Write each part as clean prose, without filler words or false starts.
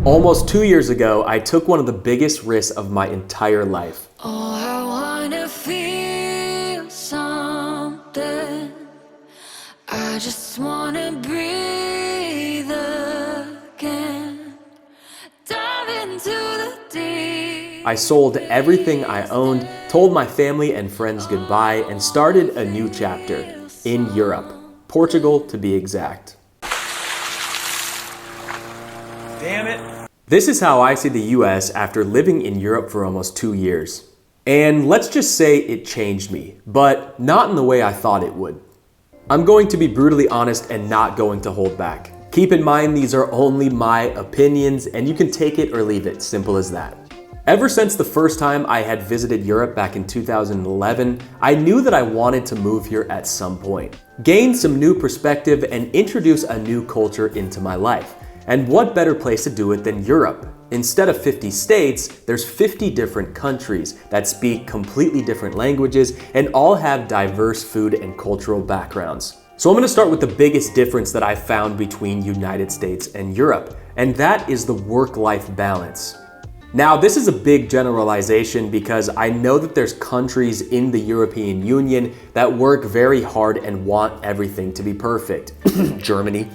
Almost 2 years ago, I took one of the biggest risks of my entire life. Oh, I wanna feel something. I just wanna breathe again. Dive into the deep. I sold everything I owned, told my family and friends goodbye, and started a new chapter in Europe, Portugal to be exact. Damn it. This is how I see the US after living in Europe for almost 2 years. And let's just say it changed me, but not in the way I thought it would. I'm going to be brutally honest and not going to hold back. Keep in mind these are only my opinions and you can take it or leave it, simple as that. Ever since the first time I had visited Europe back in 2011, I knew that I wanted to move here at some point, gain some new perspective and introduce a new culture into my life. And what better place to do it than Europe? Instead of 50 states, there's 50 different countries that speak completely different languages and all have diverse food and cultural backgrounds. So I'm gonna start with the biggest difference that I found between United States and Europe, and that is the work-life balance. Now, this is a big generalization because I know that there's countries in the European Union that work very hard and want everything to be perfect. Germany.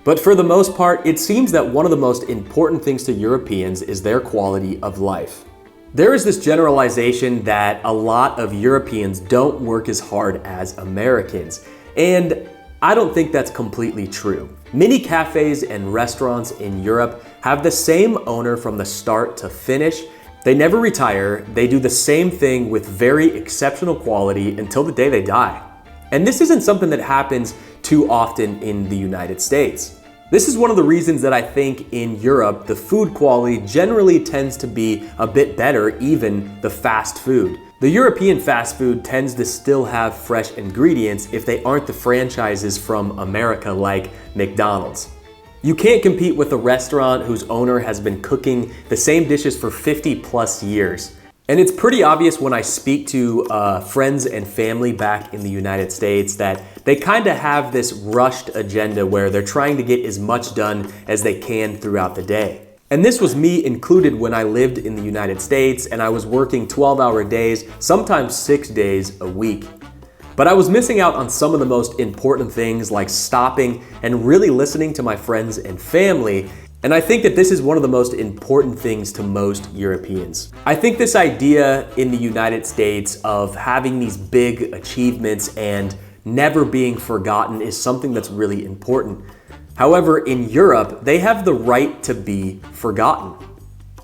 But for the most part, it seems that one of the most important things to Europeans is their quality of life. There is this generalization that a lot of Europeans don't work as hard as Americans, and I don't think that's completely true. Many cafes and restaurants in Europe have the same owner from the start to finish. They never retire, they do the same thing with very exceptional quality until the day they die. And this isn't something that happens too often in the United States. This is one of the reasons that I think in Europe, the food quality generally tends to be a bit better, even the fast food. The European fast food tends to still have fresh ingredients if they aren't the franchises from America like McDonald's. You can't compete with a restaurant whose owner has been cooking the same dishes for 50 plus years. And it's pretty obvious when I speak to friends and family back in the United States that they kind of have this rushed agenda where they're trying to get as much done as they can throughout the day. And this was me included when I lived in the United States and I was working 12-hour days, sometimes 6 days a week. But I was missing out on some of the most important things like stopping and really listening to my friends and family. And I think that this is one of the most important things to most Europeans. I think this idea in the United States of having these big achievements and never being forgotten is something that's really important. However, in Europe, they have the right to be forgotten.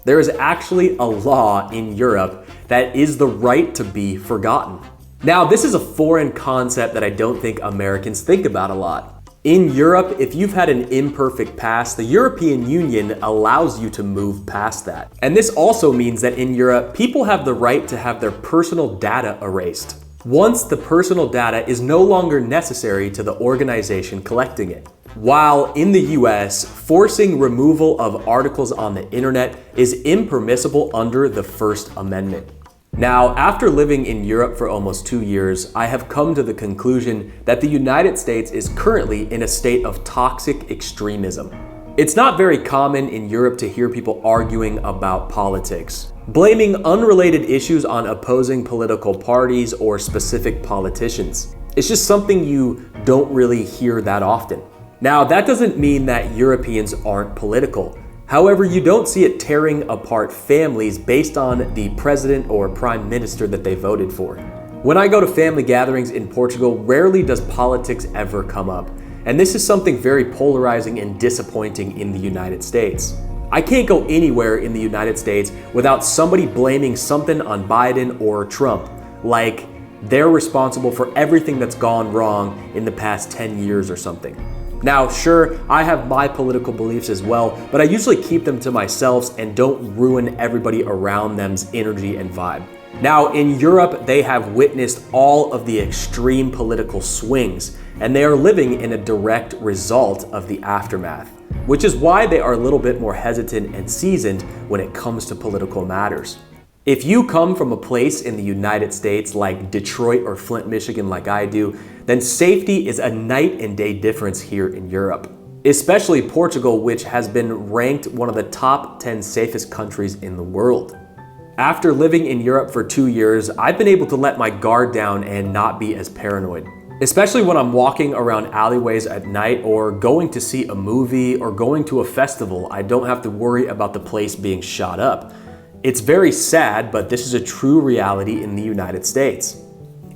There is actually a law in Europe that is the right to be forgotten. Now, this is a foreign concept that I don't think Americans think about a lot. In Europe, if you've had an imperfect past, the European Union allows you to move past that. And this also means that in Europe, people have the right to have their personal data erased. Once the personal data is no longer necessary to the organization collecting it. While in the US, forcing removal of articles on the internet is impermissible under the First Amendment. Now, after living in Europe for almost 2 years, I have come to the conclusion that the United States is currently in a state of toxic extremism. It's not very common in Europe to hear people arguing about politics, blaming unrelated issues on opposing political parties or specific politicians. It's just something you don't really hear that often. Now, that doesn't mean that Europeans aren't political. However, you don't see it tearing apart families based on the president or prime minister that they voted for. When I go to family gatherings in Portugal, rarely does politics ever come up. And this is something very polarizing and disappointing in the United States. I can't go anywhere in the United States without somebody blaming something on Biden or Trump, like they're responsible for everything that's gone wrong in the past 10 years or something. Now, sure, I have my political beliefs as well, but I usually keep them to myself and don't ruin everybody around them's energy and vibe. Now, in Europe, they have witnessed all of the extreme political swings, and they are living in a direct result of the aftermath, which is why they are a little bit more hesitant and seasoned when it comes to political matters. If you come from a place in the United States like Detroit or Flint, Michigan like I do, then safety is a night and day difference here in Europe. especially Portugal, which has been ranked one of the top 10 safest countries in the world. After living in Europe for 2 years, I've been able to let my guard down and not be as paranoid. Especially when I'm walking around alleyways at night or going to see a movie or going to a festival, I don't have to worry about the place being shot up. It's very sad, but this is a true reality in the United States.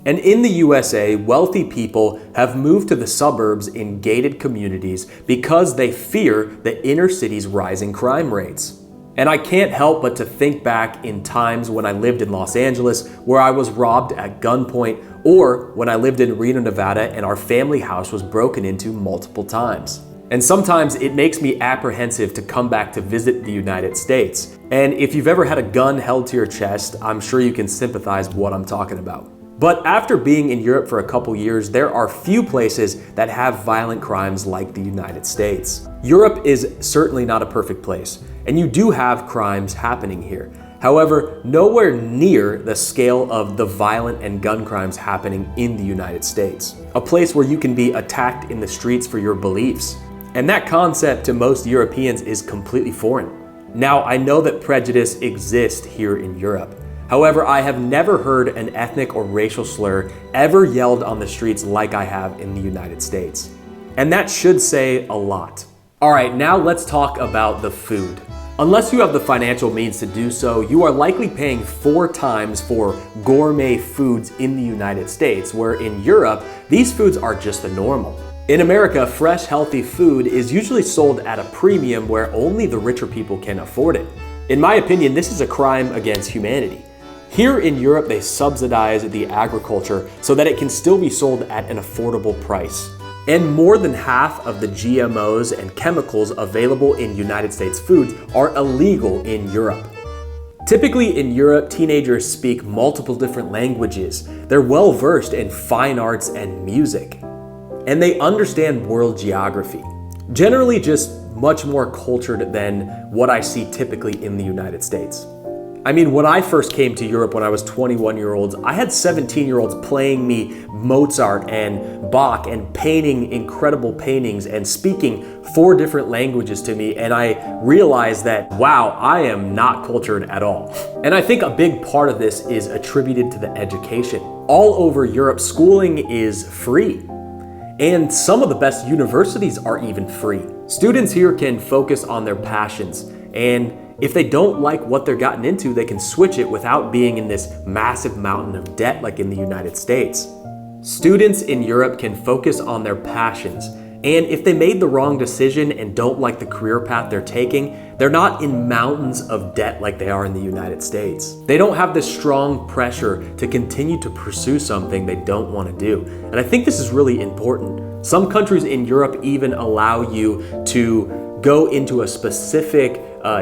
And in the USA, wealthy people have moved to the suburbs in gated communities because they fear the inner city's rising crime rates. And I can't help but to think back in times when I lived in Los Angeles where I was robbed at gunpoint, or when I lived in Reno, Nevada and our family house was broken into multiple times. And sometimes it makes me apprehensive to come back to visit the United States. And if you've ever had a gun held to your chest, I'm sure you can sympathize with what I'm talking about. But after being in Europe for a couple years, there are few places that have violent crimes like the United States. Europe is certainly not a perfect place, and you do have crimes happening here. However, nowhere near the scale of the violent and gun crimes happening in the United States. A place where you can be attacked in the streets for your beliefs. And that concept to most Europeans is completely foreign. Now, I know that prejudice exists here in Europe. However, I have never heard an ethnic or racial slur ever yelled on the streets like I have in the United States. And that should say a lot. All right, now let's talk about the food. Unless you have the financial means to do so, you are likely paying 4 times for gourmet foods in the United States, where in Europe, these foods are just the normal. In America, fresh, healthy food is usually sold at a premium where only the richer people can afford it. In my opinion, this is a crime against humanity. Here in Europe, they subsidize the agriculture so that it can still be sold at an affordable price. And more than half of the GMOs and chemicals available in United States foods are illegal in Europe. Typically in Europe, teenagers speak multiple different languages. They're well versed in fine arts and music. And they understand world geography. Generally just much more cultured than what I see typically in the United States. I mean, when I first came to Europe when I was 21-year-olds, I had 17-year-olds playing me Mozart and Bach and painting incredible paintings and speaking 4 different languages to me, and I realized that, wow, I am not cultured at all. And I think a big part of this is attributed to the education. All over Europe, schooling is free. And some of the best universities are even free. Students here can focus on their passions, and if they don't like what they're gotten into, they can switch it without being in this massive mountain of debt like in the United States. Students in Europe can focus on their passions, and if they made the wrong decision and don't like the career path they're taking, they're not in mountains of debt like they are in the United States. They don't have this strong pressure to continue to pursue something they don't want to do. And I think this is really important. Some countries in Europe even allow you to go into a specific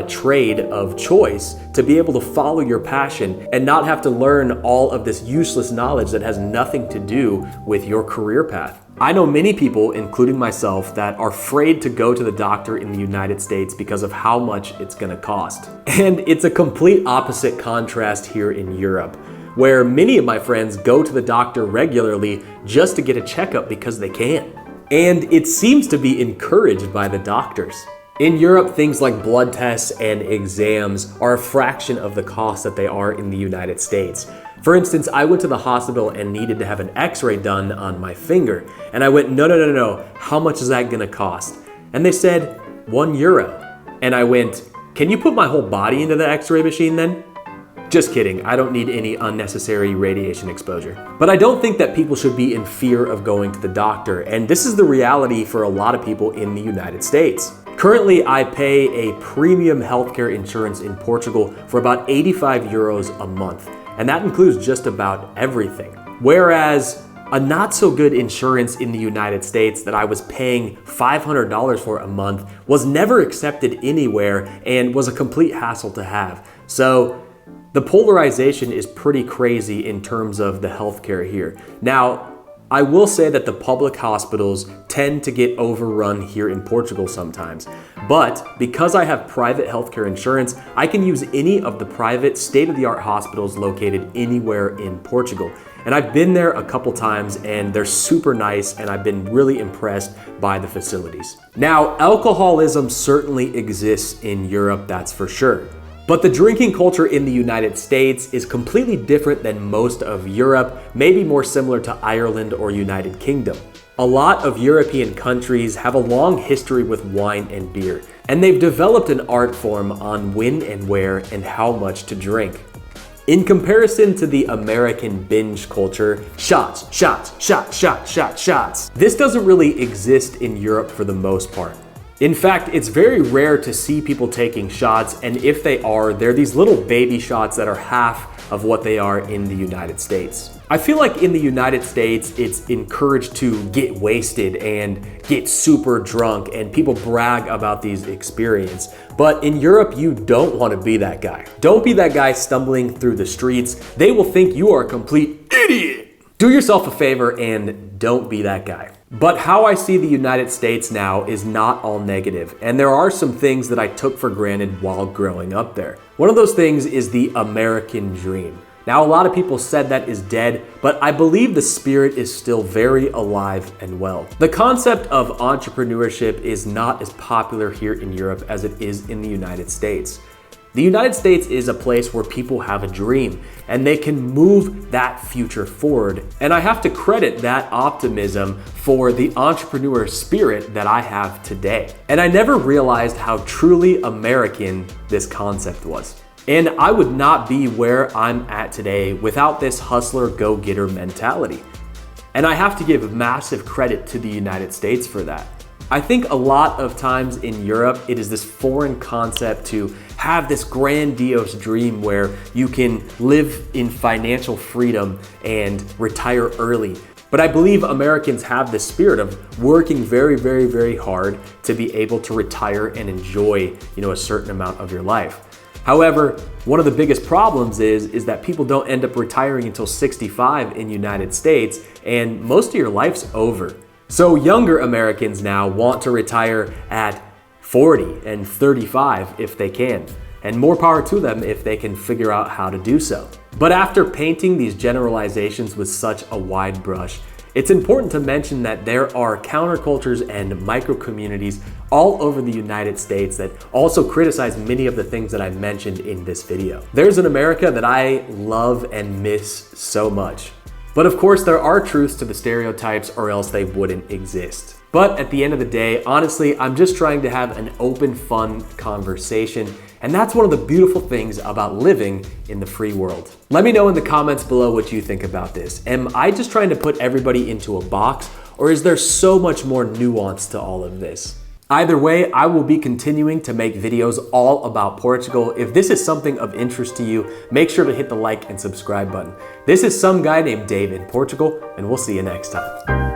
trade of choice to be able to follow your passion and not have to learn all of this useless knowledge that has nothing to do with your career path. I know many people, including myself, that are afraid to go to the doctor in the United States because of how much it's gonna cost. And it's a complete opposite contrast here in Europe, where many of my friends go to the doctor regularly just to get a checkup because they can. And it seems to be encouraged by the doctors. In Europe, things like blood tests and exams are a fraction of the cost that they are in the United States. For instance, I went to the hospital and needed to have an x-ray done on my finger. And I went, no, how much is that gonna cost? And they said, €1. And I went, can you put my whole body into the x-ray machine then? Just kidding, I don't need any unnecessary radiation exposure. But I don't think that people should be in fear of going to the doctor, and this is the reality for a lot of people in the United States. Currently, I pay a premium healthcare insurance in Portugal for about €85 a month, and that includes just about everything. Whereas a not so good insurance in the United States that I was paying $500 for a month was never accepted anywhere and was a complete hassle to have. So the polarization is pretty crazy in terms of the healthcare here. Now, I will say that the public hospitals tend to get overrun here in Portugal sometimes. But because I have private healthcare insurance, I can use any of the private state-of-the-art hospitals located anywhere in Portugal. And I've been there a couple times and they're super nice and I've been really impressed by the facilities. Now, alcoholism certainly exists in Europe, that's for sure. But the drinking culture in the United States is completely different than most of Europe, maybe more similar to Ireland or United Kingdom. A lot of European countries have a long history with wine and beer, and they've developed an art form on when and where and how much to drink. In comparison to the American binge culture, shots, shots, shot, shot, shot, shots, this doesn't really exist in Europe for the most part. In fact, it's very rare to see people taking shots, and if they are, they're these little baby shots that are half of what they are in the United States. I feel like in the United States, it's encouraged to get wasted and get super drunk, and people brag about these experiences. But in Europe, you don't want to be that guy. Don't be that guy stumbling through the streets. They will think you are a complete idiot. Do yourself a favor and don't be that guy. But how I see the United States now is not all negative, and there are some things that I took for granted while growing up there. One of those things is the American dream. Now, a lot of people said that is dead, but I believe the spirit is still very alive and well. The concept of entrepreneurship is not as popular here in Europe as it is in the United States. The United States is a place where people have a dream and they can move that future forward. And I have to credit that optimism for the entrepreneur spirit that I have today. And I never realized how truly American this concept was. And I would not be where I'm at today without this hustler go-getter mentality. And I have to give massive credit to the United States for that. I think a lot of times in Europe, it is this foreign concept to have this grandiose dream where you can live in financial freedom and retire early. But I believe Americans have the spirit of working very, very, very hard to be able to retire and enjoy, a certain amount of your life. However, one of the biggest problems is that people don't end up retiring until 65 in the United States, and most of your life's over. So younger Americans now want to retire at 40 and 35 if they can, and more power to them if they can figure out how to do so. But after painting these generalizations with such a wide brush, it's important to mention that there are countercultures and micro-communities all over the United States that also criticize many of the things that I mentioned in this video. There's an America that I love and miss so much. But of course, there are truths to the stereotypes or else they wouldn't exist. But at the end of the day, honestly, I'm just trying to have an open, fun conversation. And that's one of the beautiful things about living in the free world. Let me know in the comments below what you think about this. Am I just trying to put everybody into a box, or is there so much more nuance to all of this? Either way, I will be continuing to make videos all about Portugal. If this is something of interest to you, make sure to hit the like and subscribe button. This is some guy named Dave in Portugal, and we'll see you next time.